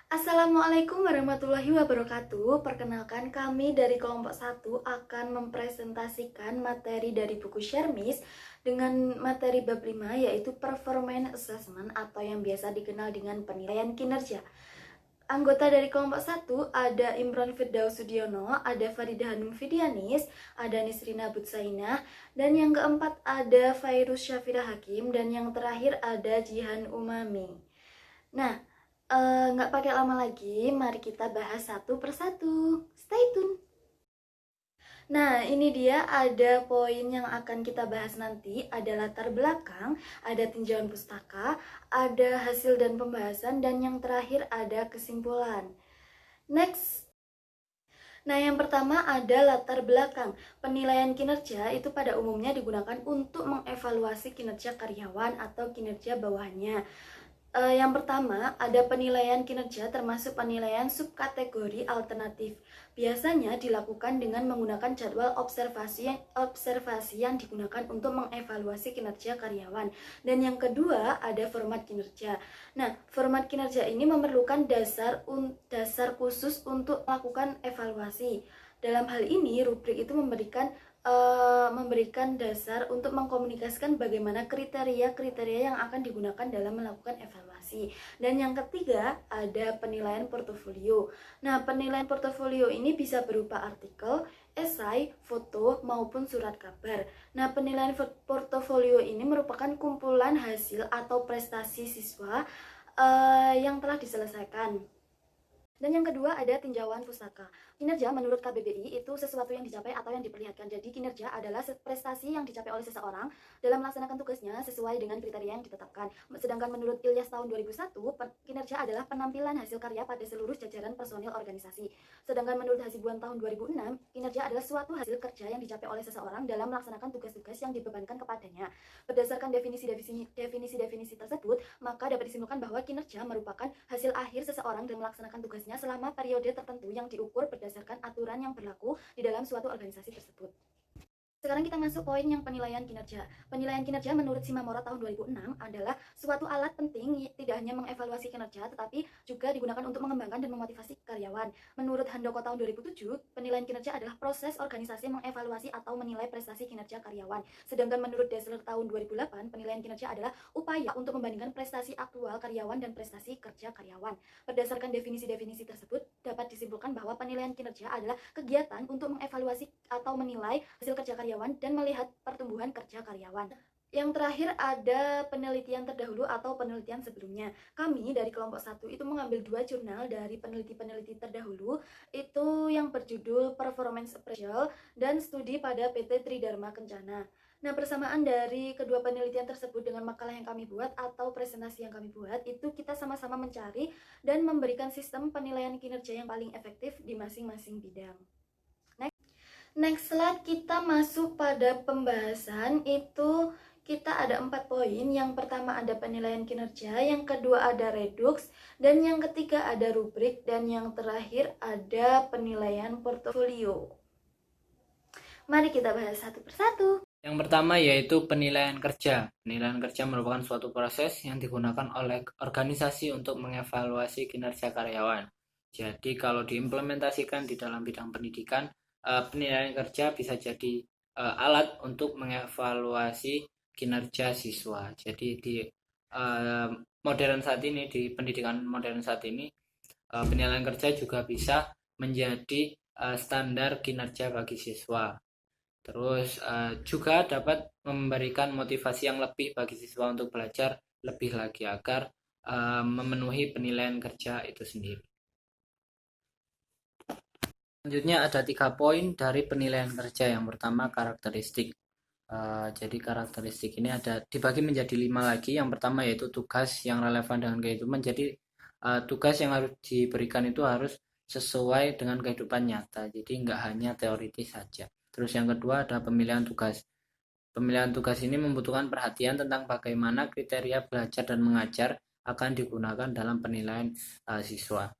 Assalamualaikum warahmatullahi wabarakatuh. Perkenalkan, kami dari kelompok 1 akan mempresentasikan materi dari buku Shermis dengan materi bab 5, yaitu Performance Assessment atau yang biasa dikenal dengan penilaian kinerja. Anggota dari kelompok 1 ada Imron Firdaus Sudiono, ada Faridah Hanum Fidianis, ada Nisrina Butsainah, dan yang keempat ada Fairuz Syafira Hakim, dan yang terakhir ada Jihan Umami. Nah, nggak pakai lama lagi, mari kita bahas satu persatu. Stay tune. Nah, ini dia ada poin yang akan kita bahas nanti. Ada latar belakang, ada tinjauan pustaka, ada hasil dan pembahasan, dan yang terakhir ada kesimpulan. Next. Nah, yang pertama ada latar belakang. Penilaian kinerja itu pada umumnya digunakan untuk mengevaluasi kinerja karyawan atau kinerja bawahannya. Yang pertama, ada penilaian kinerja termasuk penilaian subkategori alternatif. Biasanya dilakukan dengan menggunakan jadwal observasi yang digunakan untuk mengevaluasi kinerja karyawan. Dan yang kedua, ada format kinerja. Nah, format kinerja ini memerlukan dasar khusus untuk melakukan evaluasi. Dalam hal ini, rubrik itu memberikan dasar untuk mengkomunikasikan bagaimana kriteria-kriteria yang akan digunakan dalam melakukan evaluasi. Dan yang ketiga, ada penilaian portofolio. Nah, penilaian portofolio ini bisa berupa artikel, esai, foto, maupun surat kabar. Nah, penilaian portofolio ini merupakan kumpulan hasil atau prestasi siswa yang telah diselesaikan. Dan yang kedua ada tinjauan pustaka. Kinerja menurut KBBI itu sesuatu yang dicapai atau yang diperlihatkan. Jadi kinerja adalah prestasi yang dicapai oleh seseorang dalam melaksanakan tugasnya sesuai dengan kriteria yang ditetapkan. Sedangkan menurut Ilyas tahun 2001, kinerja adalah penampilan hasil karya pada seluruh jajaran personil organisasi. Sedangkan menurut Hasibuan tahun 2006, kinerja adalah suatu hasil kerja yang dicapai oleh seseorang dalam melaksanakan tugas-tugas yang dibebankan kepadanya. Berdasarkan definisi-definisi tersebut, maka dapat disimpulkan bahwa kinerja merupakan hasil akhir seseorang dalam melaksanakan tugasnya selama periode tertentu yang diukur berdasarkan aturan yang berlaku di dalam suatu organisasi tersebut. Sekarang kita masuk poin yang penilaian kinerja. Penilaian kinerja menurut Simamora tahun 2006 adalah suatu alat penting tidak hanya mengevaluasi kinerja tetapi juga digunakan untuk mengembangkan dan memotivasi karyawan. Menurut Handoko tahun 2007, penilaian kinerja adalah proses organisasi mengevaluasi atau menilai prestasi kinerja karyawan. Sedangkan menurut Dessler tahun 2008, penilaian kinerja adalah upaya untuk membandingkan prestasi aktual karyawan dan prestasi kerja karyawan. Berdasarkan definisi-definisi tersebut, dapat disimpulkan bahwa penilaian kinerja adalah kegiatan untuk mengevaluasi atau menilai hasil kerja karyawan dan melihat pertumbuhan kerja karyawan. Yang terakhir ada penelitian terdahulu atau penelitian sebelumnya. Kami dari kelompok 1 itu mengambil 2 jurnal dari peneliti-peneliti terdahulu, itu yang berjudul Performance Appraisal dan studi pada PT Tridharma Kencana. Nah, persamaan dari kedua penelitian tersebut dengan makalah yang kami buat atau presentasi yang kami buat, itu kita sama-sama mencari dan memberikan sistem penilaian kinerja yang paling efektif di masing-masing bidang. Next slide, kita masuk pada pembahasan. Itu kita ada 4 poin. Yang pertama ada penilaian kinerja, yang kedua ada redux, dan yang ketiga ada rubrik, dan yang terakhir ada penilaian portofolio. Mari kita bahas satu persatu. Yang pertama yaitu penilaian kerja. Penilaian kerja merupakan suatu proses yang digunakan oleh organisasi untuk mengevaluasi kinerja karyawan. Jadi kalau diimplementasikan di dalam bidang pendidikan, penilaian kerja bisa jadi alat untuk mengevaluasi kinerja siswa. Jadi di modern saat ini, di pendidikan modern saat ini, penilaian kerja juga bisa menjadi standar kinerja bagi siswa. Terus juga dapat memberikan motivasi yang lebih bagi siswa untuk belajar lebih lagi agar memenuhi penilaian kerja itu sendiri. Selanjutnya ada 3 poin dari penilaian kerja. Yang pertama karakteristik. Jadi karakteristik ini ada dibagi menjadi 5 lagi. Yang pertama yaitu tugas yang relevan dengan kehidupan. Jadi tugas yang harus diberikan itu harus sesuai dengan kehidupan nyata. Jadi nggak hanya teoritis saja. Terus yang kedua ada pemilihan tugas. Pemilihan tugas ini membutuhkan perhatian tentang bagaimana kriteria belajar dan mengajar akan digunakan dalam penilaian siswa.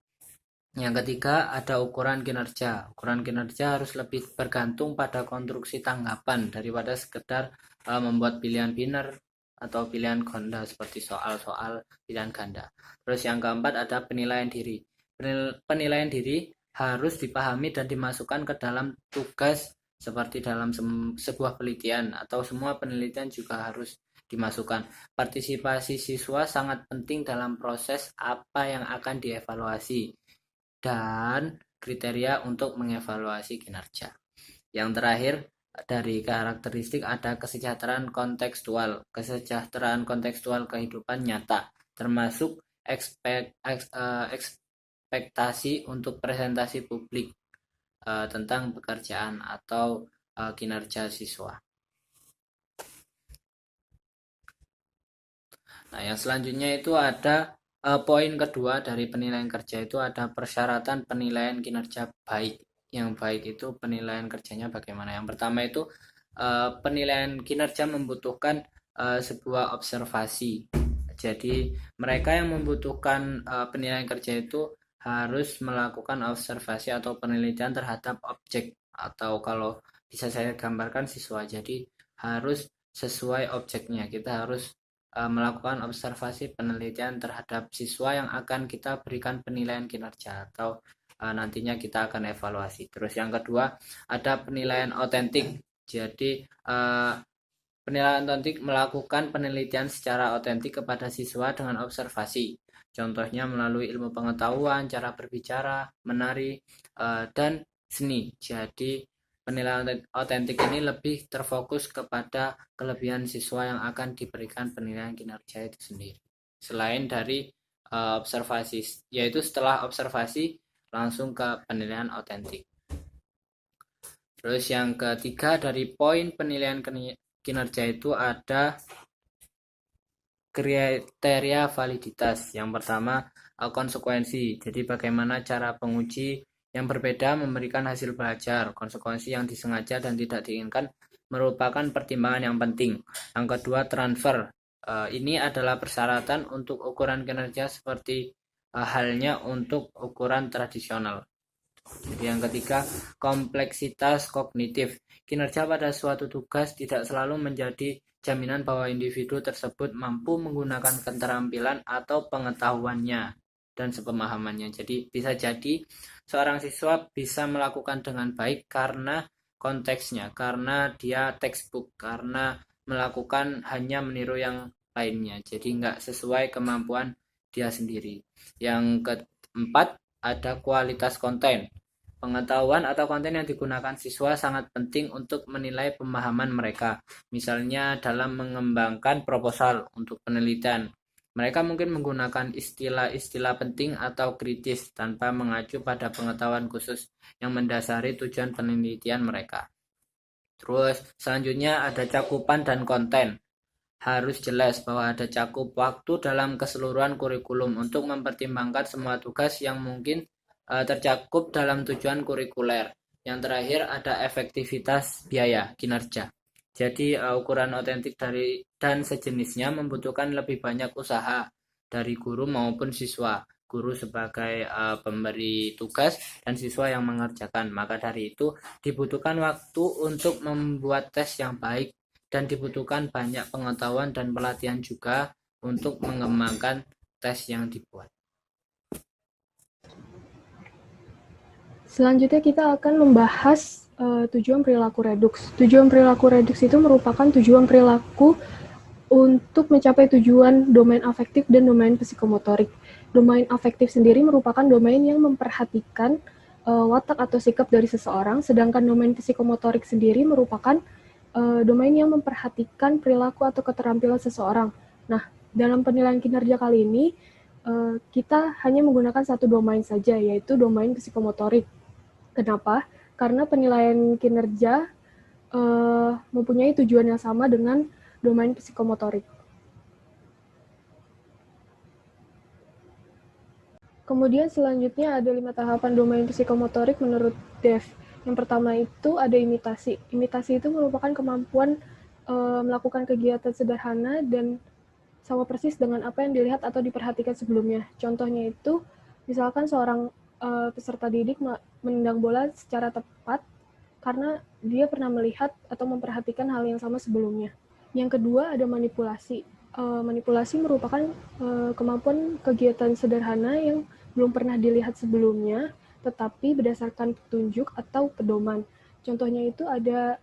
Yang ketiga ada ukuran kinerja. Ukuran kinerja harus lebih bergantung pada konstruksi tanggapan daripada sekedar membuat pilihan biner atau pilihan ganda seperti soal-soal pilihan ganda. Terus yang keempat ada penilaian diri. Penilaian diri harus dipahami dan dimasukkan ke dalam tugas seperti dalam sebuah penelitian atau semua penelitian juga harus dimasukkan. Partisipasi siswa sangat penting dalam proses apa yang akan dievaluasi dan kriteria untuk mengevaluasi kinerja. Yang terakhir, dari karakteristik ada kesejahteraan kontekstual. Kesejahteraan kontekstual kehidupan nyata, termasuk ekspektasi untuk presentasi publik tentang pekerjaan atau kinerja siswa. Nah, yang selanjutnya itu ada poin kedua dari penilaian kerja itu ada persyaratan penilaian kinerja baik. Yang baik itu penilaian kerjanya bagaimana. Yang pertama itu penilaian kinerja membutuhkan sebuah observasi. Jadi mereka yang membutuhkan penilaian kerja itu harus melakukan observasi atau penelitian terhadap objek atau kalau bisa saya gambarkan siswa. Jadi harus sesuai objeknya. Kita harus melakukan observasi penelitian terhadap siswa yang akan kita berikan penilaian kinerja atau nantinya kita akan evaluasi. Terus yang kedua ada penilaian otentik. Jadi penilaian otentik melakukan penelitian secara otentik kepada siswa dengan observasi. Contohnya melalui ilmu pengetahuan, cara berbicara, menari, dan seni. Jadi penilaian otentik ini lebih terfokus kepada kelebihan siswa yang akan diberikan penilaian kinerja itu sendiri. Selain dari observasi, yaitu setelah observasi langsung ke penilaian otentik. Terus yang ketiga dari poin penilaian kinerja itu ada kriteria validitas. Yang pertama, konsekuensi. Jadi bagaimana cara penguji yang berbeda memberikan hasil belajar. Konsekuensi yang disengaja dan tidak diinginkan merupakan pertimbangan yang penting. Yang kedua, transfer. Ini adalah persyaratan untuk ukuran kinerja seperti halnya untuk ukuran tradisional. Jadi yang ketiga, kompleksitas kognitif. Kinerja pada suatu tugas tidak selalu menjadi jaminan bahwa individu tersebut mampu menggunakan keterampilan atau pengetahuannya dan sepemahamannya. Jadi bisa jadi seorang siswa bisa melakukan dengan baik karena konteksnya, karena dia textbook, karena melakukan hanya meniru yang lainnya. Jadi nggak sesuai kemampuan dia sendiri. Yang keempat, ada kualitas konten. Pengetahuan atau konten yang digunakan siswa sangat penting untuk menilai pemahaman mereka. Misalnya dalam mengembangkan proposal untuk penelitian. Mereka mungkin menggunakan istilah-istilah penting atau kritis tanpa mengacu pada pengetahuan khusus yang mendasari tujuan penelitian mereka. Terus selanjutnya ada cakupan dan konten. Harus jelas bahwa ada cakup waktu dalam keseluruhan kurikulum untuk mempertimbangkan semua tugas yang mungkin tercakup dalam tujuan kurikuler. Yang terakhir ada efektivitas biaya kinerja. Jadi ukuran otentik dari dan sejenisnya membutuhkan lebih banyak usaha dari guru maupun siswa. Guru sebagai pemberi tugas dan siswa yang mengerjakan. Maka dari itu dibutuhkan waktu untuk membuat tes yang baik dan dibutuhkan banyak pengetahuan dan pelatihan juga untuk mengembangkan tes yang dibuat. Selanjutnya kita akan membahas tujuan perilaku reduks. Tujuan perilaku reduks itu merupakan tujuan perilaku untuk mencapai tujuan domain afektif dan domain psikomotorik. Domain afektif sendiri merupakan domain yang memperhatikan watak atau sikap dari seseorang, sedangkan domain psikomotorik sendiri merupakan domain yang memperhatikan perilaku atau keterampilan seseorang. Nah, dalam penilaian kinerja kali ini, kita hanya menggunakan satu domain saja, yaitu domain psikomotorik. Kenapa? Karena penilaian kinerja mempunyai tujuan yang sama dengan domain psikomotorik. Kemudian selanjutnya ada 5 tahapan domain psikomotorik menurut Dev. Yang pertama itu ada imitasi. Imitasi itu merupakan kemampuan melakukan kegiatan sederhana dan sama persis dengan apa yang dilihat atau diperhatikan sebelumnya. Contohnya itu, misalkan seorang peserta didik menendang bola secara tepat karena dia pernah melihat atau memperhatikan hal yang sama sebelumnya. Yang kedua ada manipulasi. Manipulasi merupakan kemampuan kegiatan sederhana yang belum pernah dilihat sebelumnya, tetapi berdasarkan petunjuk atau pedoman. Contohnya itu ada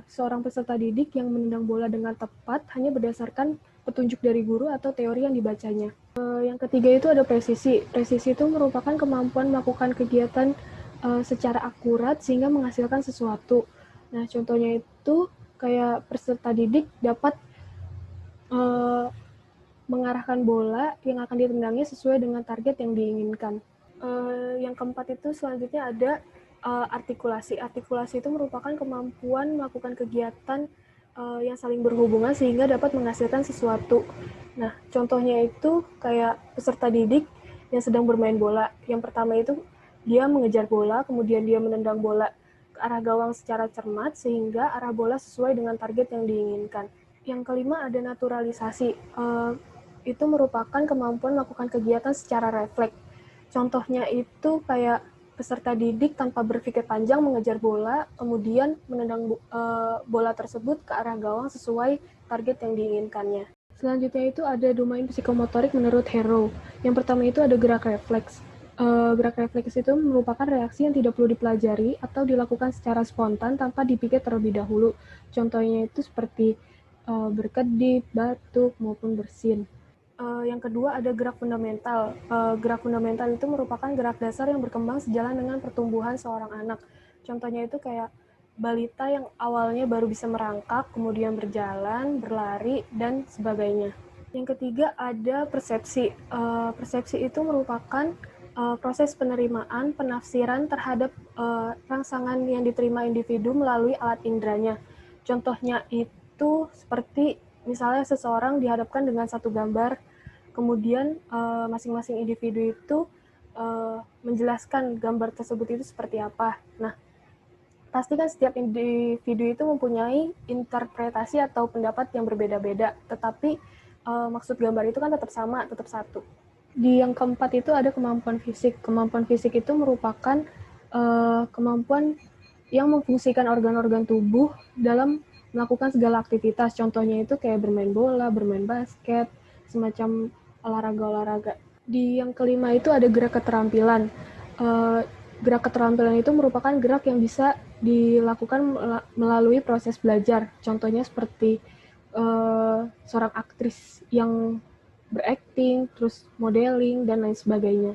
seorang peserta didik yang menendang bola dengan tepat hanya berdasarkan petunjuk dari guru atau teori yang dibacanya. Yang ketiga itu ada presisi. Presisi itu merupakan kemampuan melakukan kegiatan secara akurat sehingga menghasilkan sesuatu. Nah, contohnya itu kayak peserta didik dapat mengarahkan bola yang akan ditendangnya sesuai dengan target yang diinginkan. Yang keempat itu selanjutnya ada artikulasi. Artikulasi itu merupakan kemampuan melakukan kegiatan yang saling berhubungan sehingga dapat menghasilkan sesuatu. Nah, contohnya itu kayak peserta didik yang sedang bermain bola. Yang pertama itu dia mengejar bola, kemudian dia menendang bola ke arah gawang secara cermat sehingga arah bola sesuai dengan target yang diinginkan. Yang kelima ada naturalisasi. Itu merupakan kemampuan melakukan kegiatan secara refleks. Contohnya itu kayak peserta didik tanpa berpikir panjang mengejar bola, kemudian menendang bola tersebut ke arah gawang sesuai target yang diinginkannya. Selanjutnya itu ada domain psikomotorik menurut Harrow. Yang pertama itu ada gerak refleks. Gerak refleks itu merupakan reaksi yang tidak perlu dipelajari atau dilakukan secara spontan tanpa dipikir terlebih dahulu. Contohnya itu seperti berkedip, batuk, maupun bersin. Yang kedua ada gerak fundamental. Gerak fundamental itu merupakan gerak dasar yang berkembang sejalan dengan pertumbuhan seorang anak. Contohnya itu kayak balita yang awalnya baru bisa merangkak, kemudian berjalan, berlari, dan sebagainya. Yang ketiga ada persepsi. Persepsi itu merupakan proses penerimaan, penafsiran terhadap rangsangan yang diterima individu melalui alat indranya. Contohnya itu seperti misalnya seseorang dihadapkan dengan satu gambar, kemudian masing-masing individu itu menjelaskan gambar tersebut itu seperti apa. Nah, pasti kan setiap individu itu mempunyai interpretasi atau pendapat yang berbeda-beda, tetapi maksud gambar itu kan tetap sama, tetap satu. Di yang keempat itu ada kemampuan fisik. Kemampuan fisik itu merupakan kemampuan yang memfungsikan organ-organ tubuh dalam melakukan segala aktivitas. Contohnya itu kayak bermain bola, bermain basket, semacam olahraga-olahraga. Di yang kelima itu ada gerak keterampilan. Gerak keterampilan itu merupakan gerak yang bisa dilakukan melalui proses belajar. Contohnya seperti seorang aktris yang berakting, terus modeling, dan lain sebagainya.